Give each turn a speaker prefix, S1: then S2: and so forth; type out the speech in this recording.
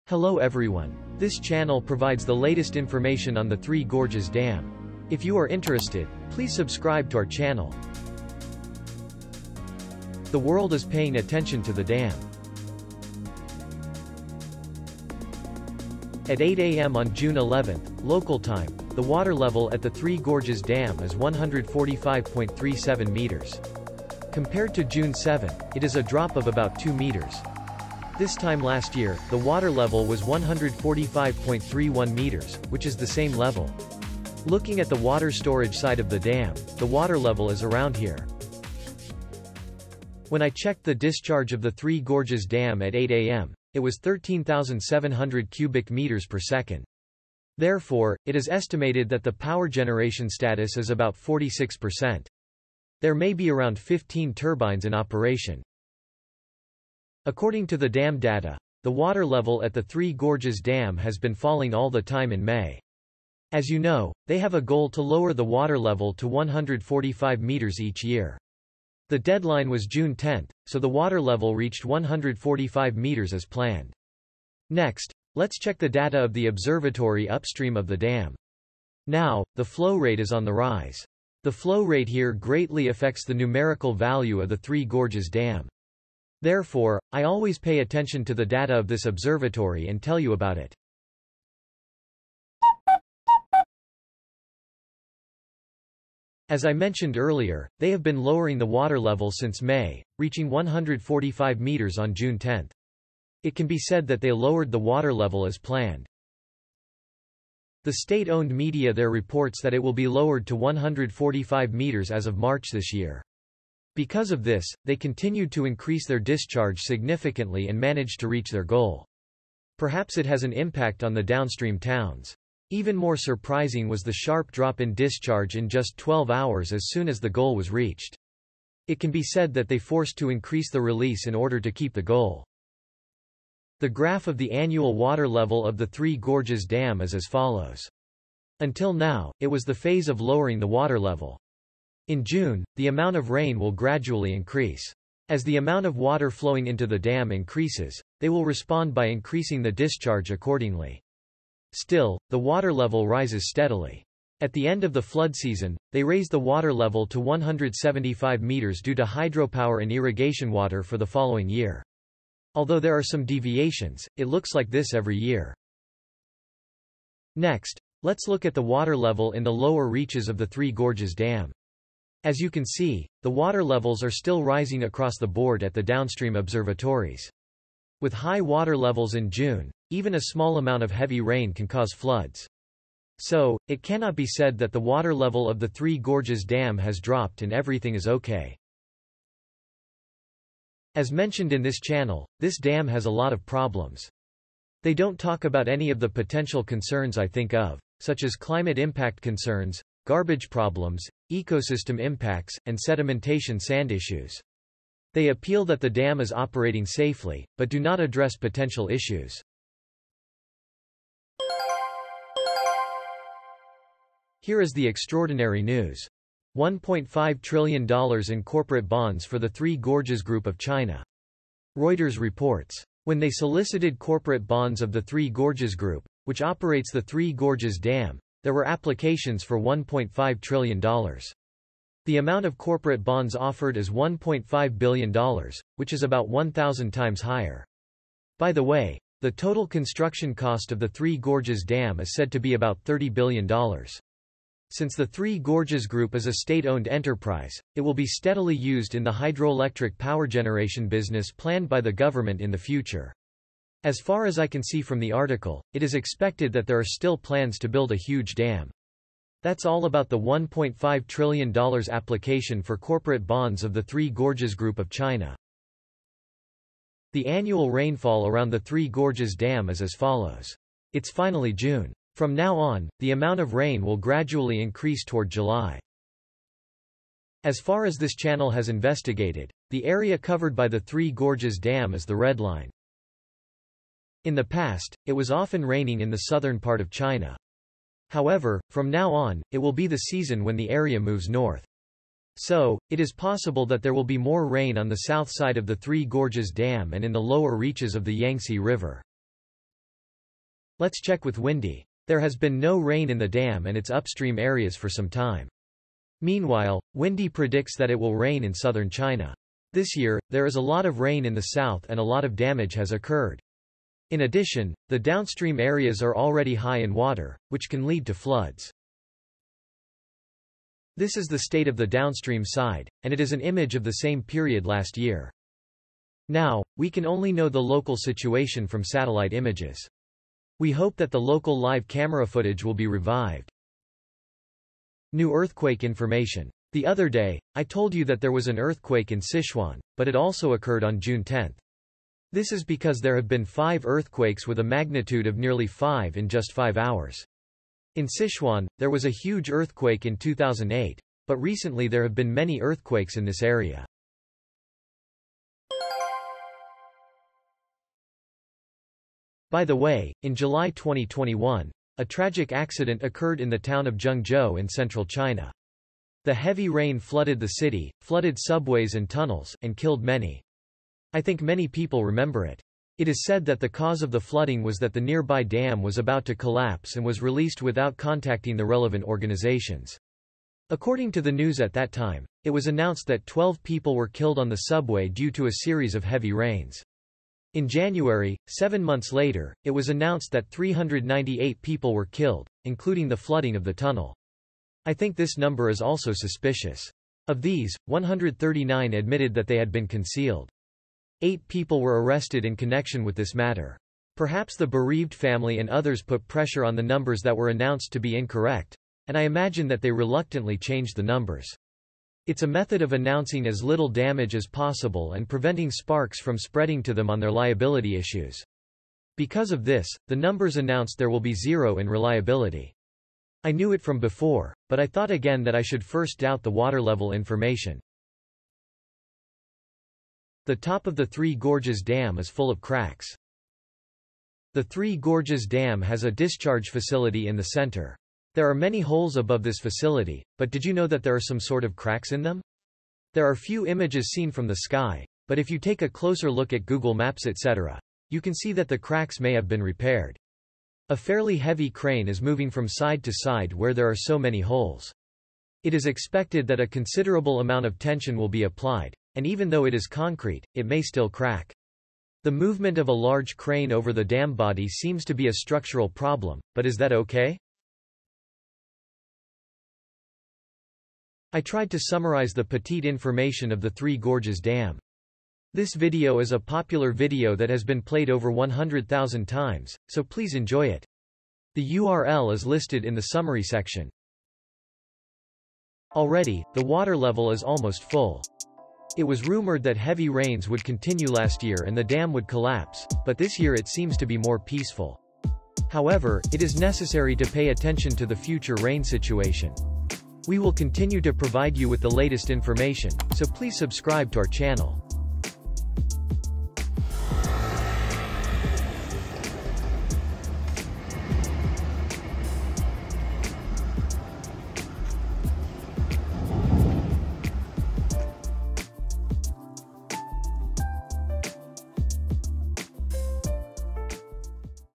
S1: Hello everyone. This channel provides the latest information on the Three Gorges Dam. If you are interested, please subscribe to our channel. The world is paying attention to the dam. At 8 a.m. on June 11, local time, the water level at the Three Gorges Dam is 145.37 meters. Compared to June 7, it is a drop of about 2 meters. This time last year, the water level was 145.31 meters, which is the same level. Looking at the water storage side of the dam, the water level is around here. When I checked the discharge of the Three Gorges Dam at 8 a.m., it was 13,700 cubic meters per second. Therefore, it is estimated that the power generation status is about 46%. There may be around 15 turbines in operation. According to the dam data, the water level at the Three Gorges Dam has been falling all the time in May. As you know, they have a goal to lower the water level to 145 meters each year. The deadline was June 10, so the water level reached 145 meters as planned. Next, let's check the data of the observatory upstream of the dam. Now, the flow rate is on the rise. The flow rate here greatly affects the numerical value of the Three Gorges Dam. Therefore, I always pay attention to the data of this observatory and tell you about it. As I mentioned earlier, they have been lowering the water level since May, reaching 145 meters on June 10. It can be said that they lowered the water level as planned. The state-owned media there reports that it will be lowered to 145 meters as of March this year. Because of this, they continued to increase their discharge significantly and managed to reach their goal. Perhaps it has an impact on the downstream towns. Even more surprising was the sharp drop in discharge in just 12 hours as soon as the goal was reached. It can be said that they forced to increase the release in order to keep the goal. The graph of the annual water level of the Three Gorges Dam is as follows. Until now, it was the phase of lowering the water level. In June, the amount of rain will gradually increase. As the amount of water flowing into the dam increases, they will respond by increasing the discharge accordingly. Still, the water level rises steadily. At the end of the flood season, they raised the water level to 175 meters due to hydropower and irrigation water for the following year. Although there are some deviations, it looks like this every year. Next, let's look at the water level in the lower reaches of the Three Gorges Dam. As you can see, the water levels are still rising across the board at the downstream observatories. With high water levels in June, even a small amount of heavy rain can cause floods. So, it cannot be said that the water level of the Three Gorges Dam has dropped and everything is okay. As mentioned in this channel, this dam has a lot of problems. They don't talk about any of the potential concerns I think of, such as climate impact concerns, garbage problems, ecosystem impacts, and sedimentation sand issues. They appeal that the dam is operating safely, but do not address potential issues. Here is the extraordinary news. $1.5 trillion in corporate bonds for the Three Gorges Group of China. Reuters reports. When they solicited corporate bonds of the Three Gorges Group, which operates the Three Gorges Dam, there were applications for $1.5 trillion. The amount of corporate bonds offered is $1.5 billion, which is about 1,000 times higher. By the way, the total construction cost of the Three Gorges Dam is said to be about $30 billion. Since the Three Gorges Group is a state-owned enterprise, it will be steadily used in the hydroelectric power generation business planned by the government in the future. As far as I can see from the article, it is expected that there are still plans to build a huge dam. That's all about the $1.5 trillion application for corporate bonds of the Three Gorges Group of China. The annual rainfall around the Three Gorges Dam is as follows. It's finally June. From now on, the amount of rain will gradually increase toward July. As far as this channel has investigated, the area covered by the Three Gorges Dam is the red line. In the past, it was often raining in the southern part of China. However, from now on, it will be the season when the area moves north. So, it is possible that there will be more rain on the south side of the Three Gorges Dam and in the lower reaches of the Yangtze River. Let's check with windy. There has been no rain in the dam and its upstream areas for some time. Meanwhile, windy predicts that it will rain in southern China. This year, there is a lot of rain in the south and a lot of damage has occurred. In addition, the downstream areas are already high in water, which can lead to floods. This is the state of the downstream side, and it is an image of the same period last year. Now, we can only know the local situation from satellite images. We hope that the local live camera footage will be revived. New earthquake information. The other day, I told you that there was an earthquake in Sichuan, but it also occurred on June 10. This is because there have been 5 earthquakes with a magnitude of nearly 5 in just 5 hours. In Sichuan, there was a huge earthquake in 2008, but recently there have been many earthquakes in this area. By the way, in July 2021, a tragic accident occurred in the town of Zhengzhou in central China. The heavy rain flooded the city, flooded subways and tunnels, and killed many. I think many people remember it. It is said that the cause of the flooding was that the nearby dam was about to collapse and was released without contacting the relevant organizations. According to the news at that time, it was announced that 12 people were killed on the subway due to a series of heavy rains. In January, 7 months later, it was announced that 398 people were killed, including the flooding of the tunnel. I think this number is also suspicious. Of these, 139 admitted that they had been concealed. 8 people were arrested in connection with this matter. Perhaps the bereaved family and others put pressure on the numbers that were announced to be incorrect, and I imagine that they reluctantly changed the numbers. It's a method of announcing as little damage as possible and preventing sparks from spreading to them on their liability issues. Because of this, the numbers announced there will be 0 in reliability. I knew it from before, but I thought again that I should first doubt the water level information. The top of the Three Gorges Dam is full of cracks. The Three Gorges Dam has a discharge facility in the center. There are many holes above this facility, but did you know that there are some sort of cracks in them? There are few images seen from the sky, but if you take a closer look at Google Maps etc., you can see that the cracks may have been repaired. A fairly heavy crane is moving from side to side where there are so many holes. It is expected that a considerable amount of tension will be applied, and even though it is concrete, it may still crack. The movement of a large crane over the dam body seems to be a structural problem, but is that okay? I tried to summarize the petite information of the Three Gorges Dam. This video is a popular video that has been played over 100,000 times, so please enjoy it. The URL is listed in the summary section. Already, the water level is almost full. It was rumored that heavy rains would continue last year and the dam would collapse, but this year it seems to be more peaceful. However, it is necessary to pay attention to the future rain situation. We will continue to provide you with the latest information, so please subscribe to our channel.